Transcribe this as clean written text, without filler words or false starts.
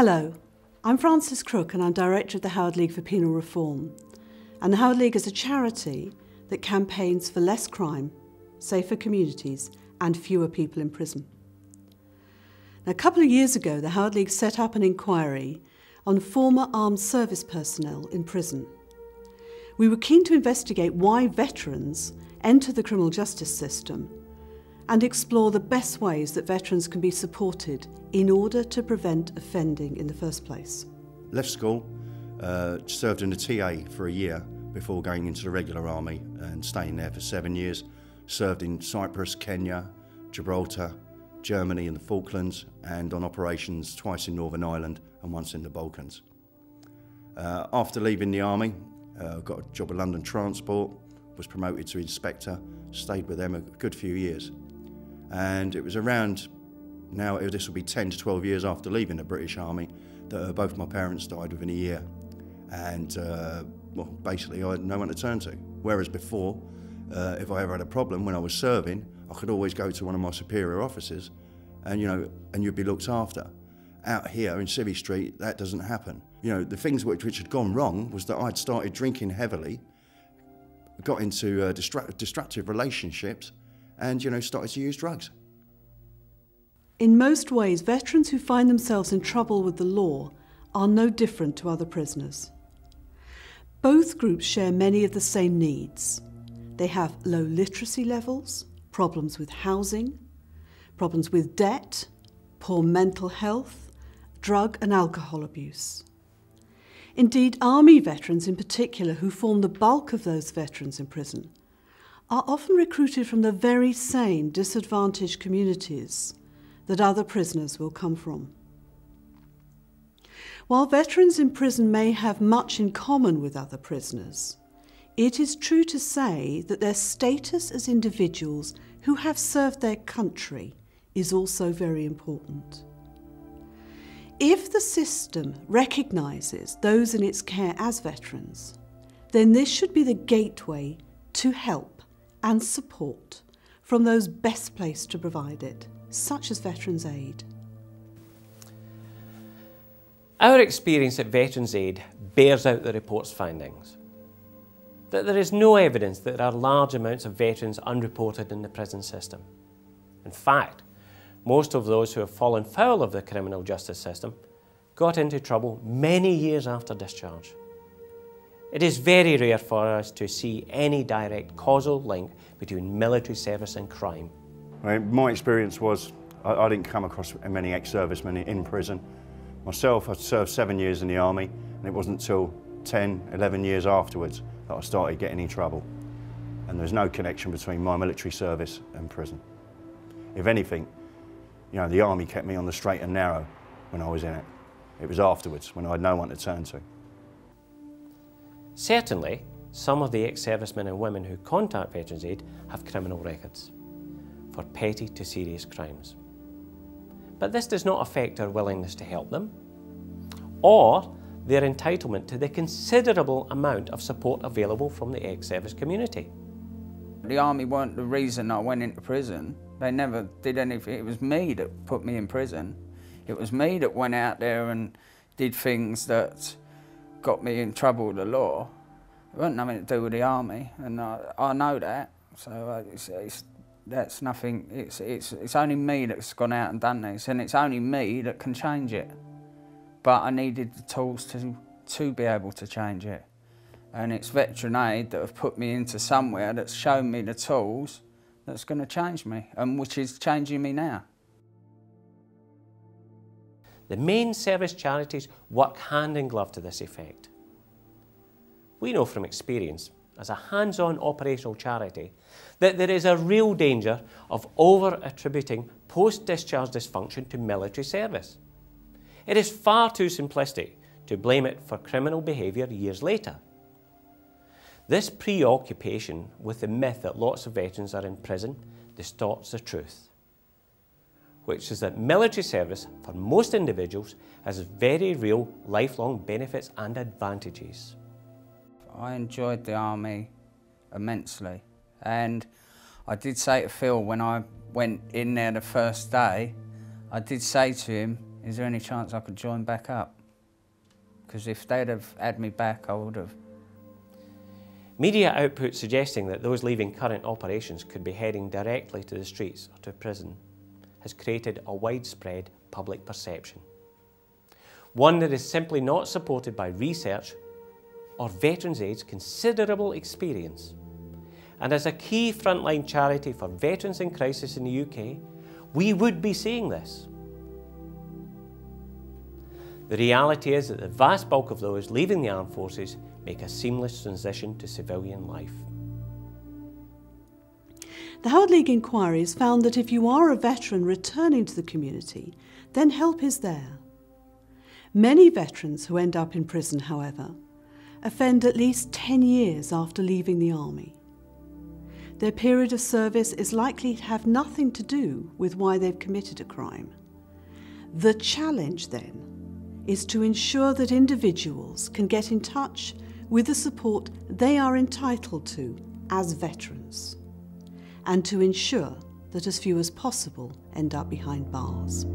Hello, I'm Frances Crook and I'm Director of the Howard League for Penal Reform. And the Howard League is a charity that campaigns for less crime, safer communities and fewer people in prison. Now, a couple of years ago, the Howard League set up an inquiry on former armed service personnel in prison. We were keen to investigate why veterans enter the criminal justice system and explore the best ways that veterans can be supported in order to prevent offending in the first place. Left school, served in the TA for a year before going into the regular army and staying there for 7 years. Served in Cyprus, Kenya, Gibraltar, Germany and the Falklands, and on operations twice in Northern Ireland and once in the Balkans. After leaving the army, got a job at London Transport, was promoted to inspector, stayed with them a good few years. And it was around, now this will be 10 to 12 years after leaving the British Army, that both my parents died within a year. And well, basically I had no one to turn to. Whereas before, if I ever had a problem when I was serving, I could always go to one of my superior officers and, and you'd be looked after. Out here in Civvy Street, that doesn't happen. The things which had gone wrong was that I'd started drinking heavily, got into destructive relationships, and started to use drugs. In most ways, veterans who find themselves in trouble with the law are no different to other prisoners. Both groups share many of the same needs. They have low literacy levels, problems with housing, problems with debt, poor mental health, drug and alcohol abuse. Indeed, Army veterans in particular, who form the bulk of those veterans in prison, are often recruited from the very same disadvantaged communities that other prisoners will come from. While veterans in prison may have much in common with other prisoners, it is true to say that their status as individuals who have served their country is also very important. If the system recognises those in its care as veterans, then this should be the gateway to help and support from those best placed to provide it, such as Veterans Aid. Our experience at Veterans Aid bears out the report's findings. That there is no evidence that there are large amounts of veterans unreported in the prison system. In fact, most of those who have fallen foul of the criminal justice system got into trouble many years after discharge. It is very rare for us to see any direct causal link between military service and crime. My experience was, I didn't come across many ex-servicemen in prison. Myself, I served 7 years in the army, and it wasn't until 10, 11 years afterwards that I started getting in trouble. And there's no connection between my military service and prison. If anything, the army kept me on the straight and narrow when I was in it. It was afterwards, when I had no one to turn to. Certainly, some of the ex-servicemen and women who contact Veterans Aid have criminal records for petty to serious crimes. But this does not affect our willingness to help them or their entitlement to the considerable amount of support available from the ex-service community. The army weren't the reason I went into prison. They never did anything. It was me that put me in prison. It was me that went out there and did things that got me in trouble with the law. It wasn't nothing to do with the army, and I know that. So that's nothing. It's only me that's gone out and done this, and it's only me that can change it. But I needed the tools to be able to change it, and it's Veteran Aid that have put me into somewhere that's shown me the tools that's going to change me, and which is changing me now. The main service charities work hand in glove to this effect. We know from experience, as a hands-on operational charity, that there is a real danger of over-attributing post-discharge dysfunction to military service. It is far too simplistic to blame it for criminal behaviour years later. This preoccupation with the myth that lots of veterans are in prison distorts the truth, which is that military service for most individuals has very real lifelong benefits and advantages. I enjoyed the army immensely, and I did say to Phil when I went in there the first day, I did say to him, is there any chance I could join back up? Because if they'd have had me back, I would have. Media output suggesting that those leaving current operations could be heading directly to the streets or to prison has created a widespread public perception. One that is simply not supported by research or Veterans Aid's considerable experience. And as a key frontline charity for veterans in crisis in the UK, we would be seeing this. The reality is that the vast bulk of those leaving the armed forces make a seamless transition to civilian life. The Howard League inquiries found that if you are a veteran returning to the community, then help is there. Many veterans who end up in prison, however, offend at least 10 years after leaving the army. Their period of service is likely to have nothing to do with why they've committed a crime. The challenge, then, is to ensure that individuals can get in touch with the support they are entitled to as veterans, and to ensure that as few as possible end up behind bars.